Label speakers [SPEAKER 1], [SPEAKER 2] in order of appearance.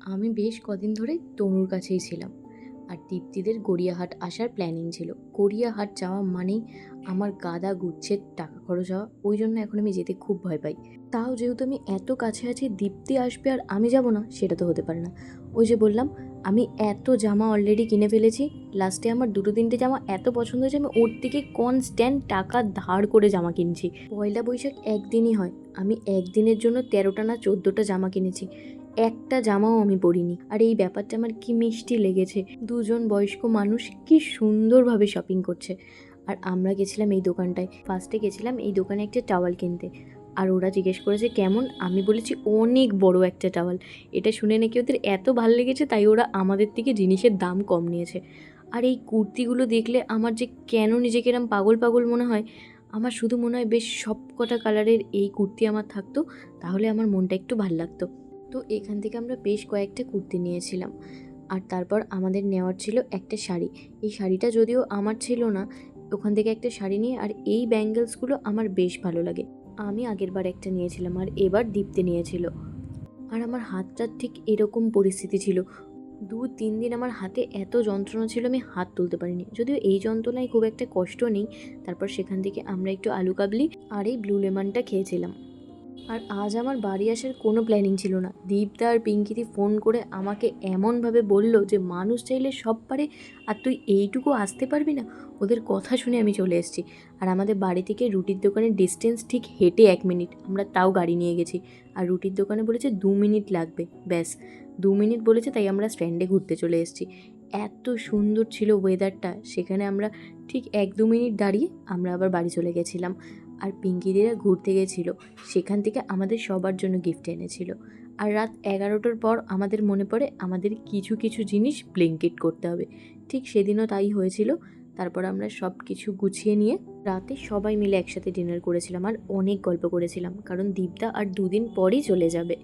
[SPEAKER 1] আমি বেশ কদিন ধরে তনুর কাছেই ছিলাম। আর দীপ্তিদের গড়িয়াহাট আসার প্ল্যানিং ছিল। গড়িয়াহাট যাওয়া মানেই আমার গাদা গুচ্ছের টাকা খরচ হওয়া, ওই জন্য এখন আমি যেতে খুব ভয় পাই। তাও যেহেতু আমি এত কাছে আছি, দীপ্তি আসবে আর আমি যাব না, সেটা তো হতে পারে না। ওই যে বললাম, আমি এত জামা অলরেডি কিনে ফেলেছি। লাস্টে আমার দুটো তিনটে জামা এত পছন্দ হয়েছে, আমি ওর থেকে কনস্ট্যান্ট টাকা ধার করে জামা কিনছি। পয়লা বৈশাখ একদিনই হয়, আমি একদিনের জন্য 13টা না 14টা জামা কিনেছি। একটা জামাও আমি পরিনি। আর এই ব্যাপারটা আমার কি মিষ্টি লেগেছে। দুজন বয়স্ক মানুষ কি সুন্দরভাবে শপিং করছে। আর আমরা গেছিলাম এই দোকানটায়, ফার্স্টে গেছিলাম এই দোকানে একটা টাওয়াল কিনতে। আর ওরা জিজ্ঞেস করেছে কেমন, আমি বলেছি অনেক বড় একটা টাওয়াল। এটা শুনে নাকি ওদের এত ভালো লেগেছে, তাই ওরা আমাদের থেকে জিনিসের দাম কম নিয়েছে। আর এই কুর্তিগুলো দেখলে আমার যে কেন নিজেকে এরম পাগল পাগল মনে হয়। আমার শুধু মনে হয় বেশ সব কটা কালারের এই কুর্তি আমার থাকতো, তাহলে আমার মনটা একটু ভাল লাগতো। তো এখান থেকে আমরা বেশ কয়েকটা কুর্তি নিয়েছিলাম। আর তারপর আমাদের নেওয়ার ছিল একটা শাড়ি। এই শাড়িটা যদিও আমার ছিল না, ওখান থেকে একটা শাড়ি নিয়ে, আর এই ব্যাঙ্গেলসগুলো আমার বেশ ভালো লাগে। আমি আগেরবার একটা নিয়েছিলাম আর এবার দীপ্তি নিয়েছিল। আর আমার হাতটার ঠিক এরকম পরিস্থিতি ছিল। 2-3 দিন আমার হাতে এত যন্ত্রণা ছিল, আমি হাত তুলতে পারিনি। যদিও এই যন্ত্রণায় খুব একটা কষ্ট নেই। তারপর সেখান থেকে আমরা একটু আলু কাবলি আর এই ব্লু লেমনটা খেয়েছিলাম। আর আজ আমার বাড়ি আসার কোনো প্ল্যানিং ছিল না। দীপদা আর পিঙ্কিদি ফোন করে আমাকে এমনভাবে বলল যে মানুষ চাইলে সব পারে, আর তুই এইটুকু আসতে পারবি না। ওদের কথা শুনে আমি চলে এসেছি। আর আমাদের বাড়ি থেকে রুটির দোকানের ডিস্টেন্স ঠিক হেঁটে 1 মিনিট, আমরা তাও গাড়ি নিয়ে গেছি। আর রুটির দোকানে বলেছে 2 মিনিট লাগবে, ব্যাস 2 মিনিট বলেছে, তাই আমরা স্ট্যান্ডে ঘুরতে চলে এসেছি। এত সুন্দর ছিল ওয়েদারটা, সেখানে আমরা ঠিক 1-2 মিনিট দাঁড়িয়ে আমরা আবার বাড়ি চলে গেছিলাম। আর পিঙ্কিদিরা ঘুরতে গেছিলো, সেখান থেকে আমাদের সবার জন্য গিফট এনেছিল। আর রাত 11টার পর আমাদের মনে পড়ে আমাদের কিছু কিছু জিনিস ব্লিঙ্কিট করতে হবে। ঠিক সেদিনও তাই হয়েছিল। তারপর আমরা সব কিছু গুছিয়ে নিয়ে রাতে সবাই মিলে একসাথে ডিনার করেছিলাম আর অনেক গল্প করেছিলাম, কারণ দীপদা আর 2 দিন পরই চলে যাবে।